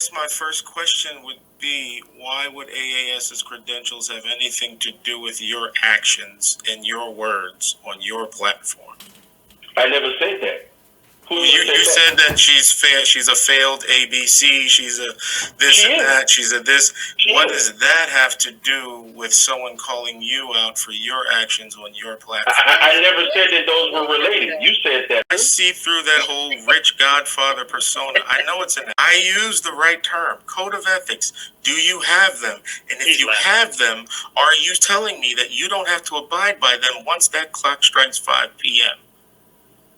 My first question would be, why would AAS's credentials have anything to do with your actions and your words on your platform? I never said that. You said that she's a failed ABC, she's a this and that, she's a this. What does that have to do with someone calling you out for your actions on your platform? I never said that those were related. You said that. I see through that whole rich godfather persona. I know it's I use the right term, code of ethics. Do you have them? And if you have them, are you telling me that you don't have to abide by them once that clock strikes 5 p.m.?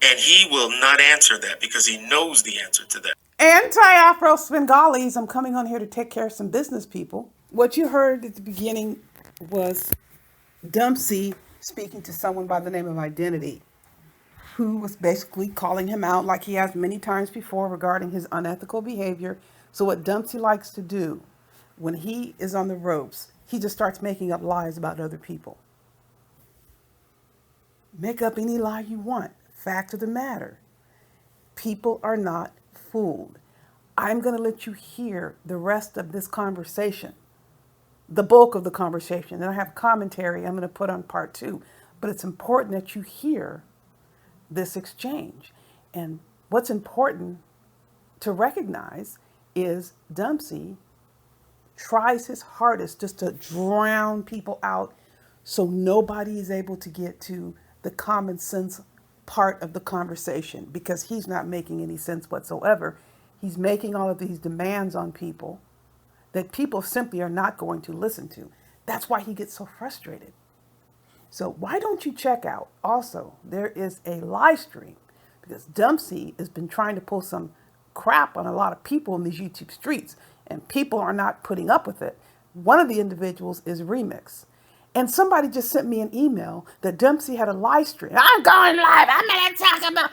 And he will not answer that because he knows the answer to that. Afro Svengalis, I'm coming on here to take care of some business people. What you heard at the beginning was Dumpsey speaking to someone by the name of Identity, who was basically calling him out like he has many times before regarding his unethical behavior. So what Dumpsey likes to do when he is on the ropes, he just starts making up lies about other people. Make up any lie you want. Fact of the matter, people are not fooled. I'm going to let you hear the rest of this conversation, the bulk of the conversation. Then I have commentary I'm going to put on part 2. But it's important that you hear this exchange. And what's important to recognize is Dumpsey tries his hardest just to drown people out so nobody is able to get to the common sense part of the conversation, because he's not making any sense whatsoever. He's making all of these demands on people that people simply are not going to listen to. That's why he gets so frustrated. So why don't you check out also, there is a live stream, because Dumpsey has been trying to pull some crap on a lot of people in these YouTube streets, and people are not putting up with it. One of the individuals is Remix. And somebody just sent me an email that Dumpsey had a live stream. I'm going live. I'm going to talk about.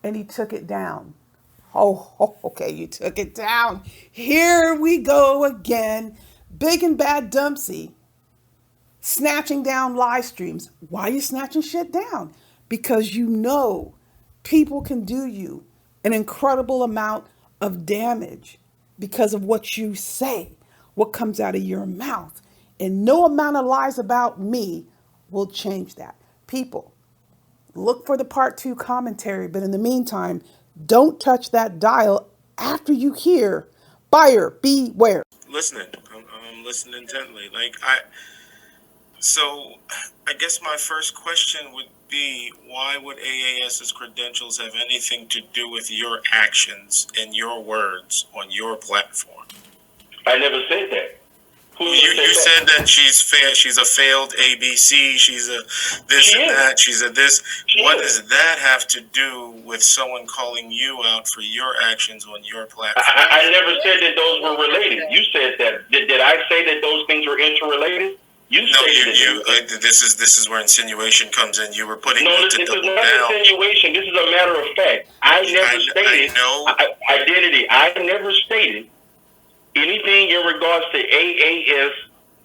And he took it down. Oh, okay, you took it down. Here we go again. Big and bad Dumpsey snatching down live streams. Why are you snatching shit down? Because you know people can do you an incredible amount of damage because of what you say, what comes out of your mouth. And no amount of lies about me will change that. People, look for the part 2 commentary. But in the meantime, don't touch that dial after you hear buyer beware. Listening. I'm listening intently. So I guess my first question would be, why would AAS's credentials have anything to do with your actions and your words on your platform? I never said that. You said that she's a failed ABC, she's a this and that, she's a this. What does that have to do with someone calling you out for your actions on your platform? I never said that those were related. You said that. Did I say that those things were interrelated? This is where insinuation comes in. You were putting this is not insinuation. This is a matter of fact. I never stated Identity. I never stated anything in regards to AAS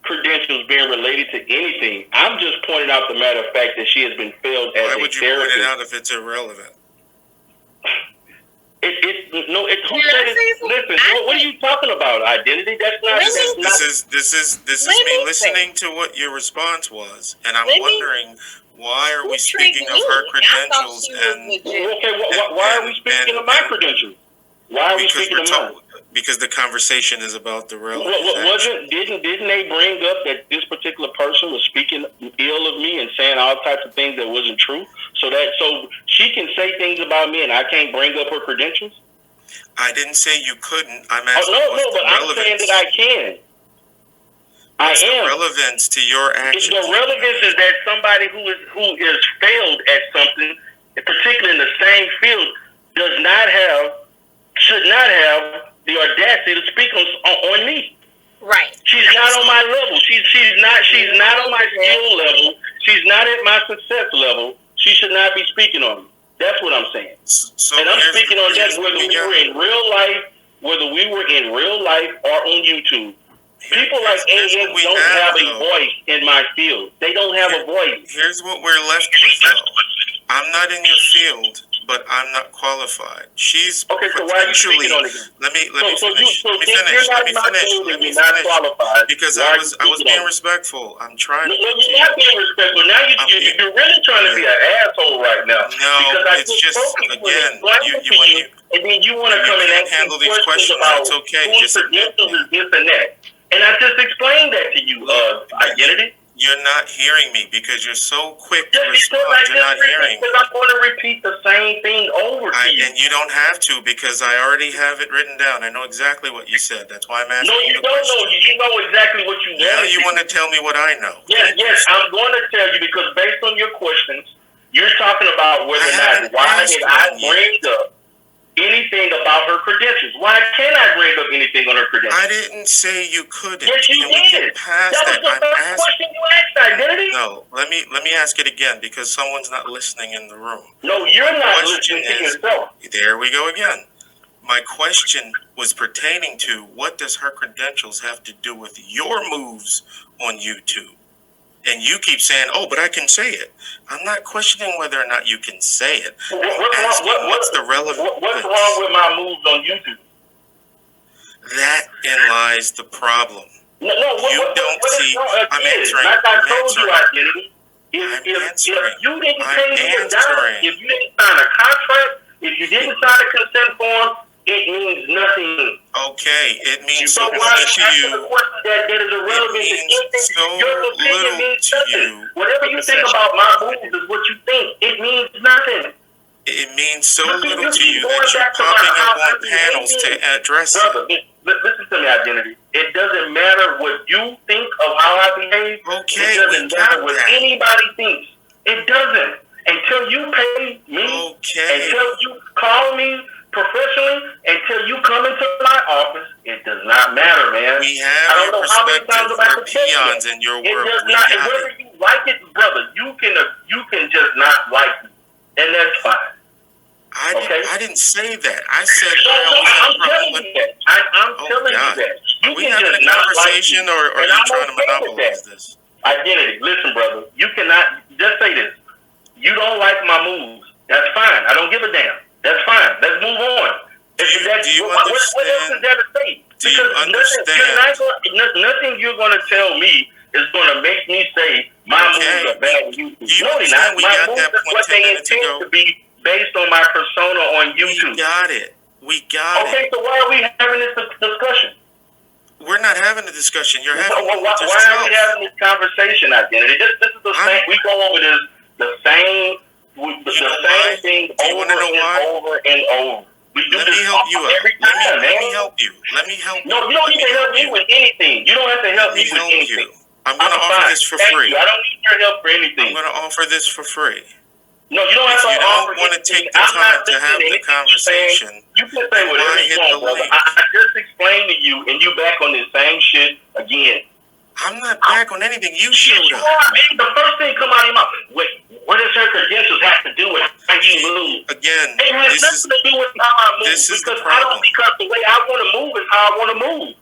credentials being related to anything. I'm just pointing out the matter of fact that she has been failed as a therapist. Why would you point it out if it's irrelevant? Listen, what are you talking about? Identity? That's not. This is me listening to what your response was, and I'm wondering, why are we speaking of her credentials? Why are we speaking of my credentials? Why are we speaking of mine? Because the conversation is about the relevant. Didn't they bring up that this particular person was speaking ill of me and saying all types of things that wasn't true? So she can say things about me and I can't bring up her credentials? I didn't say you couldn't. I'm asking but I'm saying that I can. What's the relevance to your actions? The relevance is that somebody who is failed at something, particularly in the same field, should not have the audacity to speak on me. Right. She's not on my level. She's not on my skill level. She's not at my success level. She should not be speaking on me. That's what I'm saying. And I'm speaking on that whether we were in real life or on YouTube. People like AAS don't have a voice in my field. They don't have a voice. Here's what we're left with, though. I'm not in your field, but I'm not qualified. She's okay. So why are you speaking on it? Let me finish. Let me finish. Because I was being respectful. I'm trying. No, you're not being respectful. Now you're really trying to be an asshole right now. No, it's just again, and then you want to come and handle these questions. That's okay. Just credentials is this and that. And I just explained that to you. Identity. You're not hearing me because you're so quick to respond. You're not hearing me. Because I'm going to repeat the same thing over to you. And you don't have to because I already have it written down. I know exactly what you said. That's why I'm asking you. No, you don't know. You know exactly what you want. Now you want to tell me what I know. Yes, I'm going to tell you because based on your questions, you're talking about whether or not why did I bring up anything about her credentials. Why can't I bring up anything on her credentials? I didn't say you couldn't. Yes, you did. That was the first question you asked, Identity. No, let me ask it again because someone's not listening in the room. No, you're not listening to yourself. There we go again. My question was pertaining to what does her credentials have to do with your moves on YouTube? And you keep saying, "Oh, but I can say it." I'm not questioning whether or not you can say it. What's the relevant? What's wrong with my moves on YouTube? That in lies the problem. No, you don't see. I'm answering. Like I told you, Identity. If you didn't pay me $1, if you didn't sign a contract, if you didn't sign a consent form, it means nothing. Okay, it means so little to you. That is irrelevant to anything. Your opinion means nothing. Whatever you think about my moves is what you think. It means nothing. It means so little to you that you're popping up on panels to address it. Listen to me, Identity. It doesn't matter what you think of how I behave. Okay, it doesn't matter what anybody thinks. It doesn't. Until you pay me, until you call me professionally, until you come into my office, it does not matter, man. We have your perspective. We're peons in your world. It does not. Whether you like it, brother, you can just not like me, and that's fine. I didn't say that. I said I'm telling you that. I'm telling you that. Are we having a conversation, or are you trying to monopolize this? Identity. Listen, brother. You cannot just say this. You don't like my moves. That's fine. I don't give a damn. That's fine. Let's move on. Do you understand? What else is there to say? Do you understand? Nothing you're going to tell me is going to make me say my moves are bad on YouTube. Do you understand? We got that point 10 minutes ago. To be based on my persona on YouTube. We got it. Okay, so why are we having this discussion? We're not having a discussion. You're having why are we having this conversation, Identity? This is the same. We go over this the same thing over and over. We do this every time. Let me help you. No, you don't need to help me with anything. You don't have to help me with anything. I'm going to offer this for free. I don't need your help for anything. I'm going to offer this for free. No, you don't have to offer. If you don't want to take the time to have the conversation, you can say whatever you want, brother. I just explained to you, and you back on this same shit again. I'm not back on anything. You showed up. The first thing come out of your mouth. Wait, what does her credentials have to do with how you move? Again, it has nothing to do with how I move. This is the problem. Because the way I want to move is how I want to move.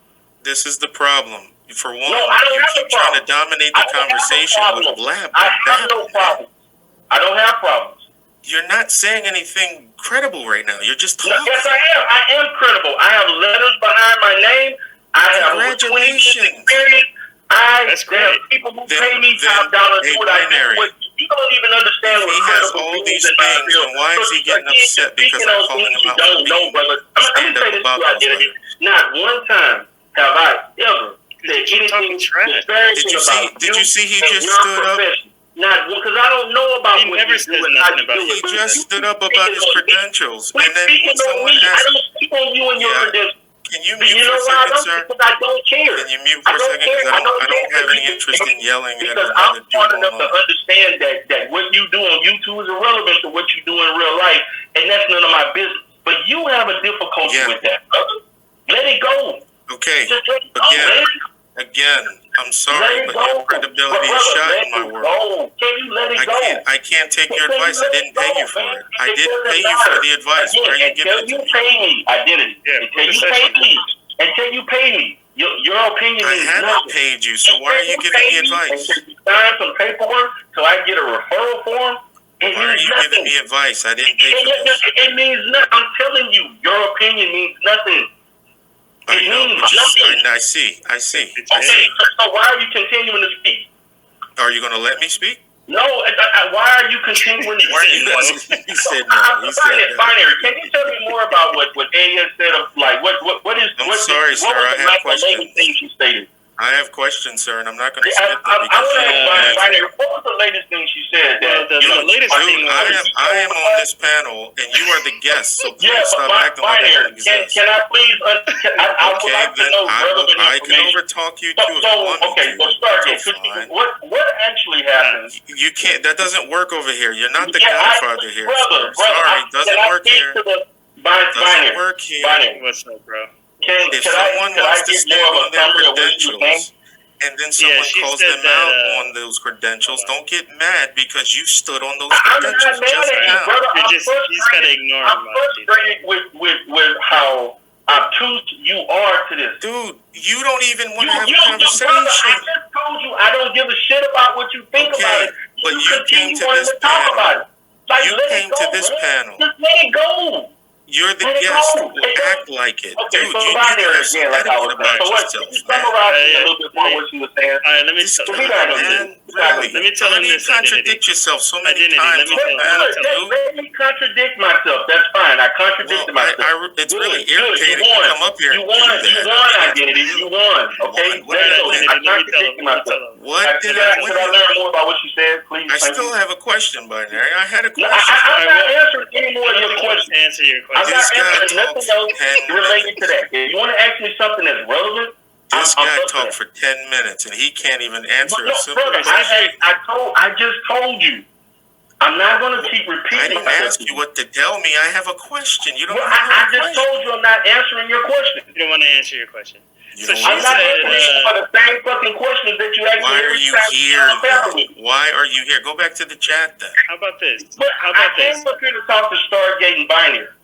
This is the problem. For one, you keep trying to dominate the conversation with blab. I have no problem. I don't have problems. You're not saying anything credible right now. You're just talking. Yes, I am. I am credible. I have letters behind my name. I have congratulations. That's great. People who pay me $5 do what I do. You don't even understand what he has all these things. And why is he getting upset because I'm calling him out? You don't know, brother. I'm going to say this to you, Identity. Not one time have I ever said anything disparaging about you. Did you see he just stood up? Not because I don't know about what never said nothing about it. He just stood up about his credentials, and then when someone I don't speak on you and your credentials. Can you mute for a second, sir? Because I don't care. Can you mute for a second? Because I don't have any interest in yelling at another dude. I'm smart enough to understand that what you do on YouTube is irrelevant to what you do in real life, and that's none of my business. But you have a difficulty with that, brother. Let it go. Okay. Just let it go. Again, I'm sorry, but your credibility is shot in my world. Can you let it go? I can't take your advice. I didn't pay you for it. I didn't pay you for the advice. Why are you giving it to me? Until you pay me, Identity. Until you pay me. Your opinion I is haven't paid you, so why are you giving me advice? Until you sign some paperwork so I get a referral form, It Why are you giving me advice? I didn't pay for this. It means nothing. I'm telling you, your opinion means nothing. I know. I see. Okay, so why are you continuing to speak? Are you going to let me speak? No. Why are you continuing to speak? He said no. He said no. Binary. Can you tell me more about what A.S. said of like what is? I'm sorry, sir. I have questions. Thing she stated. I have questions, sir, and I'm not going to skip them because what was the latest thing she said? The latest thing I am on this panel, and you are the guest, so please stop acting like I don't exist. Can I please? I would like to know relevant information. I can overtalk you too if you want me to. Well, start. What actually happened? You can't. That doesn't work over here. You're not the Godfather here. Sorry, it doesn't work here. Doesn't work here. What's up, bro? If someone wants to stand on their credentials and then someone calls them out on those credentials, don't get mad because you stood on those credentials just now. You just gotta ignore them. I'm frustrated with how obtuse you are to this. Dude, you don't even want to have a conversation. I just told you I don't give a shit about what you think about it. But you came to this panel. You came to this panel. Just let it go. You're the guest. Act like it. Dude, you need to have some etiquette about yourself, man. Summarize a little bit more what you were saying. All right, let me tell him this. You contradict yourself so many times. Let me contradict myself. That's fine. I contradicted myself. It's really irritating to come up here. You won, Identity. You won. Okay? I contradicted myself. What did I learn more about what you said, please? I still have a question, Binary. I had a question. I'm not answering any more of your questions. Answer your question. I'm not answering nothing else related to that. If you want to ask me something that's relevant, this guy talked for 10 minutes and he can't even answer a simple question. I just told you. I'm not going to keep repeating. I didn't ask you what to tell me. I have a question. You don't. I just told you I'm not answering your question. You don't want to answer your question. So I'm not answering for the same fucking questions that you asked me. Why are you here? Why are you here? Go back to the chat then. How about this? I came up here to talk to Stargate and Binary.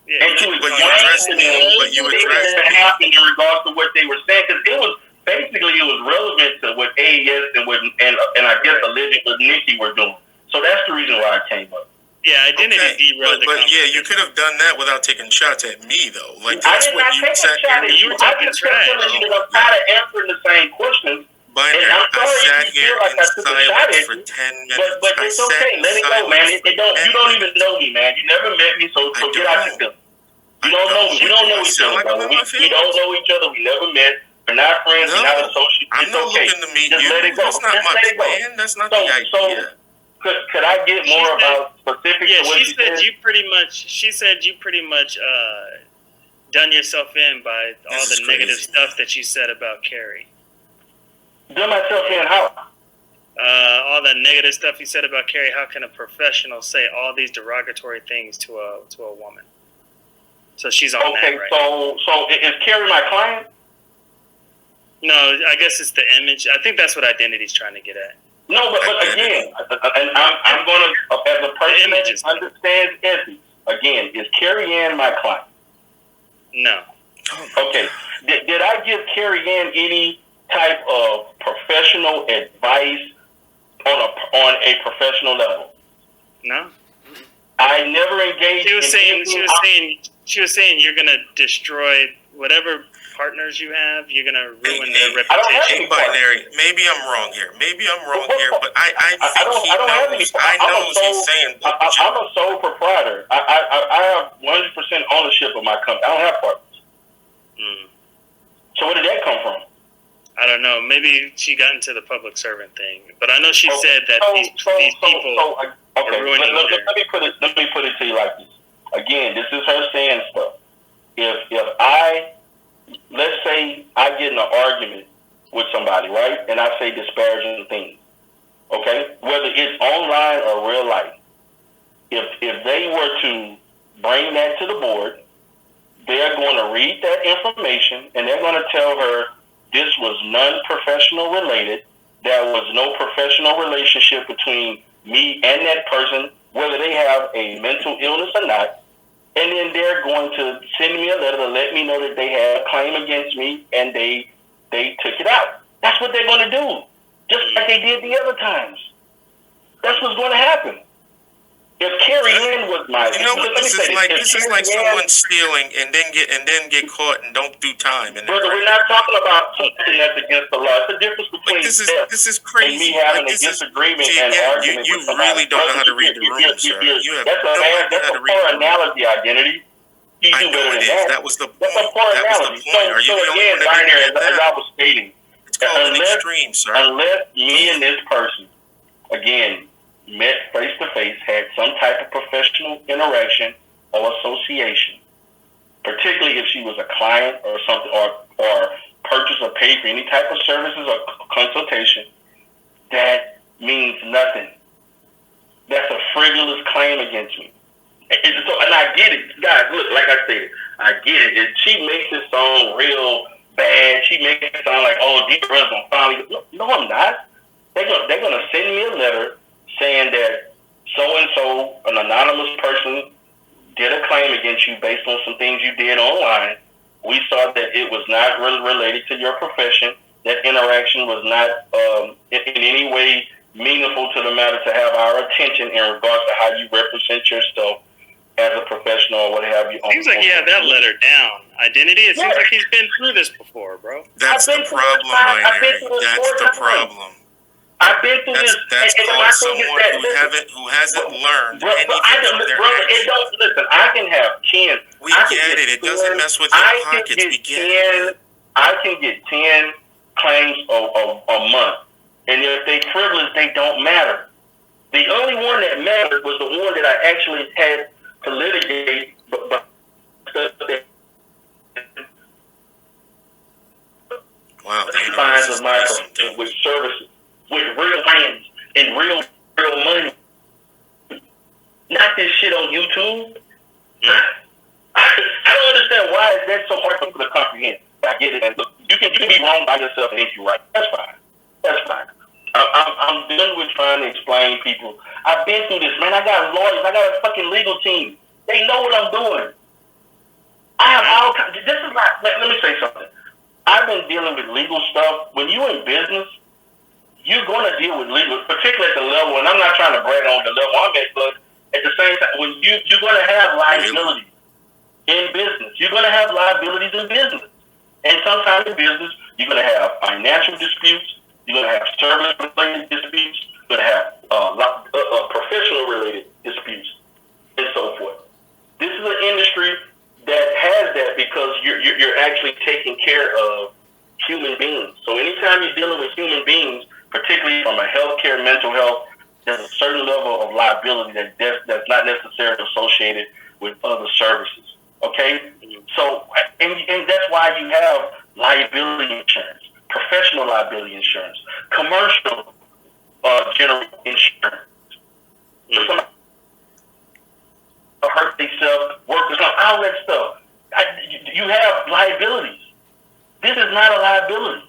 Yeah, and to explain to them what happened in regards to what they were saying, because it was relevant to what AES and I guess allegedly what Nikki were doing. So that's the reason why I came up. Yeah, identity derailed the conversation. Yeah, you could have done that without taking shots at me, though. Like that's what you said. You were talking trash. I'm tired of answering the same questions. Binary, I sat here in silence for 10 minutes. But it's okay. Let it go, man. You don't even know me, man. You never met me, so get out your gun. You don't know me. We don't know each other. We don't know each other. We never met. We're not friends. We're not associates. I'm not looking to meet you. That's not my plan. That's not the idea. Could I get more about specifics? Yeah, she said you pretty much done yourself in by all the negative stuff that you said about Carrie. Done myself in how? All the negative stuff you said about Carrie. How can a professional say all these derogatory things to a woman? So she's on that, right? So is Carrie my client? No, I guess it's the image. I think that's what Identity's trying to get at. No, but again, and I'm going to, as a person that understands ethics, again, is Carrie Ann my client? No. Okay. Did I give Carrie Ann any type of professional advice on a professional level? No. I never engaged. She was saying you're gonna destroy whatever partners you have. You're gonna ruin their reputation. Binary. Maybe I'm wrong here. But I know she's saying. I'm a sole proprietor. I have 100% ownership of my company. I don't have partners. So where did that come from? I don't know. Maybe she got into the public servant thing, but I know she said that these people are ruining. Let me put it to you like this. Again, this is her saying stuff. If let's say I get in an argument with somebody, right, and I say disparaging things, okay, whether it's online or real life, if they were to bring that to the board, they're going to read that information and they're going to tell her this was non-professional related. There was no professional relationship between me and that person, whether they have a mental illness or not. And then they're going to send me a letter to let me know that they had a claim against me and they took it out. That's what they're going to do, just like they did the other times. That's what's going to happen. If Carrie Ann was my, you know what this is like? This is like someone stealing and then get caught and don't do time. And brother, we're not talking about something that's against the law. It's the difference between this is crazy. And me having a disagreement and argument. You really don't know how to read the room, sir. You have no idea how to read the room. Analogy identity. I know it is. That was the point. That was the point. Are you the only one that didn't get that? As I was stating, it's called an extreme, sir. Unless me and this person, again, met face to face, had some type of professional interaction or association, particularly if she was a client or something, or purchase or pay for any type of services or consultation, that means nothing. That's a frivolous claim against me. And I get it, guys. Look, like I said, I get it. She makes it sound real bad. She makes it sound like, oh, these girls gonna finally. No, I'm not. They're gonna send me a letter saying that so and so, an anonymous person, did a claim against you based on some things you did online. We saw that it was not related to your profession. That interaction was not in any way meaningful to the matter to have our attention in regards to how you represent yourself as a professional or what have you. Seems like you have that letter down. Identity, it seems like he's been through this before, bro. That's the problem, Binary. That's the problem. I've been through this. That's called someone who hasn't learned anything from their actions. Listen, I can have 10. We get it. It doesn't mess with your pockets. We get it. I can get 10 claims a month. And if they frivolous, they don't matter. The only one that mattered was the one that I actually had to litigate. Wow, fines of my with services, with real hands and real money. Not this shit on YouTube. I don't understand why is that so hard for people to comprehend. I get it. And look, you can be wrong by yourself and think you're right. That's fine. I'm done with trying to explain people. I've been through this, man. I got lawyers. I got a fucking legal team. They know what I'm doing. I have all kinds. This is not. Let me say something. I've been dealing with legal stuff. When you're in business, you're going to deal with legal, particularly at the level. And I'm not trying to brag on the level I'm at, but at the same time, when you're going to have liabilities in business. You're going to have liabilities in business, and sometimes in business, you're going to have financial disputes. You're going to have service-related disputes. You're going to have professional-related disputes, and so forth. This is an industry that has that because you're actually taking care of human beings. So anytime you're dealing with human beings, particularly from a healthcare, mental health, there's a certain level of liability that's not necessarily associated with other services. Okay? So, and that's why you have liability insurance, professional liability insurance, commercial general insurance. So somebody hurt themselves, workers, all that stuff. You have liabilities. This is not a liability.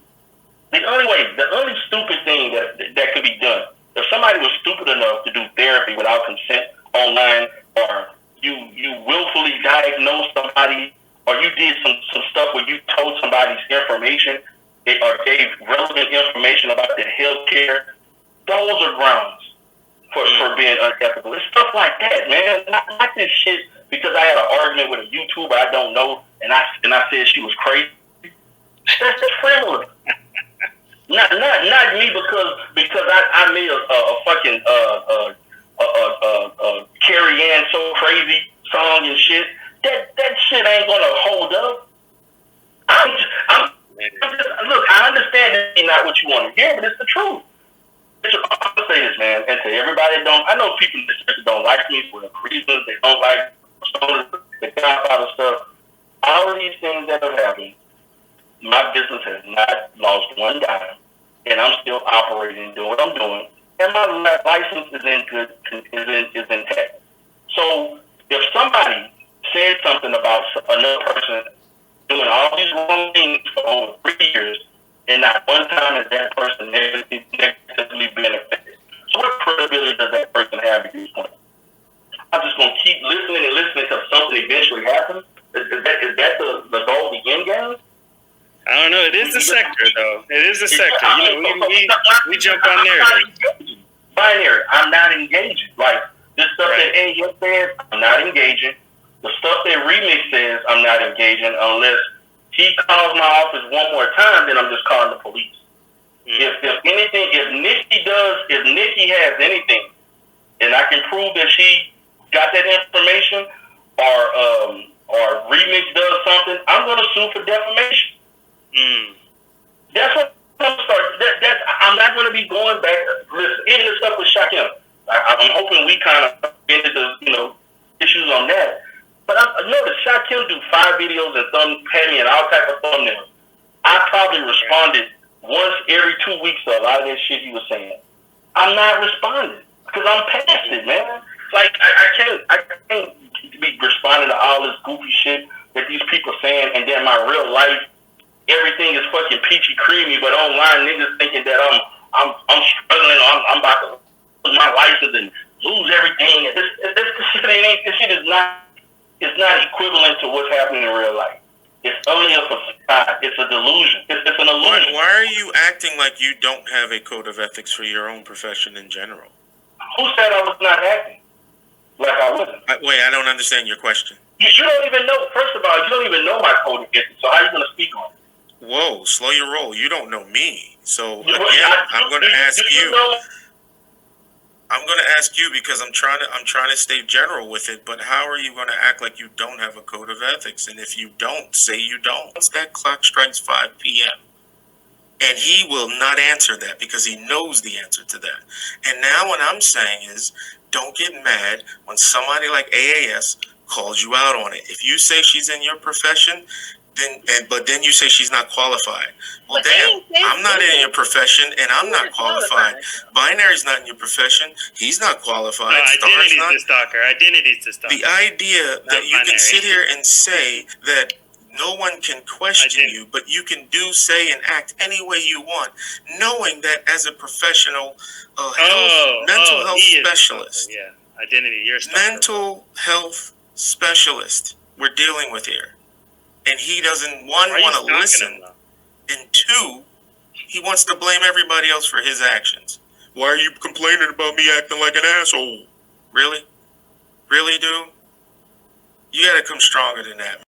The only stupid thing that could be done, if somebody was stupid enough to do therapy without consent online, or you willfully diagnosed somebody, or you did some stuff where you told somebody's information or gave relevant information about their health care, those are grounds for being unethical. It's stuff like that, man. Not this shit because I had an argument with a YouTuber I don't know, and I said she was crazy. That's just frivolous. Not me because I made a fucking Carrie Ann so crazy song and shit. That shit ain't gonna hold up. Look, I understand that ain't not what you want to hear, but it's the truth. I'm gonna say this, man, and to everybody that I know people that don't like me for reasons, they don't like the Godfather stuff. All of these things that have happened, my business has not lost one dime, and I'm still operating and doing what I'm doing, and my license is intact. So if somebody said something about another person doing all these wrong things for over 3 years, and not one time has that person negatively been affected. So what credibility does that person have at this point? I'm just going to keep listening until something eventually happens? Is that the goal, the end game? I don't know. It is the sector, though. It is the sector. You know, we jump on there. Binary. I'm not engaging. Like, This stuff that AES says, I'm not engaging. The stuff that Remix says, I'm not engaging unless he calls my office one more time, then I'm just calling the police. If anything, if Nikki has anything, and I can prove that she got that information, or Remix does something, I'm going to sue for defamation. That's what I'm starting. I'm not going to be going back. Listen, even the stuff with Shaquem, I'm hoping we kind of into the issues on that. But I noticed Shaquem do 5 videos and Petty and all type of thumbnails. I probably responded once every 2 weeks to a lot of that shit he was saying. I'm not responding because I'm past it, man. Like I can't be responding to all this goofy shit that these people saying, and then my real life, everything is fucking peachy creamy, but online niggas thinking that I'm struggling, I'm about to lose my license and lose everything. This shit is not. It's not equivalent to what's happening in real life. It's only a facade. It's a delusion. It's an illusion. Why are you acting like you don't have a code of ethics for your own profession in general? Who said I was not acting like I wasn't? Wait, I don't understand your question. You don't even know. First of all, you don't even know my code of ethics. So how are you going to speak on it? Whoa, slow your roll. You don't know me. So again, I'm going to ask you. I'm going to ask you because I'm trying to stay general with it, but how are you going to act like you don't have a code of ethics? And if you don't, say you don't. Once that clock strikes 5 p.m., and he will not answer that because he knows the answer to that. And now what I'm saying is, don't get mad when somebody like AAS calls you out on it. If you say she's in your profession, but then you say she's not qualified. Well, damn, I'm not in your profession, and I'm not qualified. Binary's not in your profession. He's not qualified. No, Identity's the stalker. Identity's the stalker. The idea that you can sit here and say that no one can question you, but you can do, say, and act any way you want, knowing that as a professional mental health specialist, Identity, you're a stalker. Mental health specialist we're dealing with here. And he doesn't, one, want to listen, and two, he wants to blame everybody else for his actions. Why are you complaining about me acting like an asshole? Really? Really, dude? You gotta come stronger than that.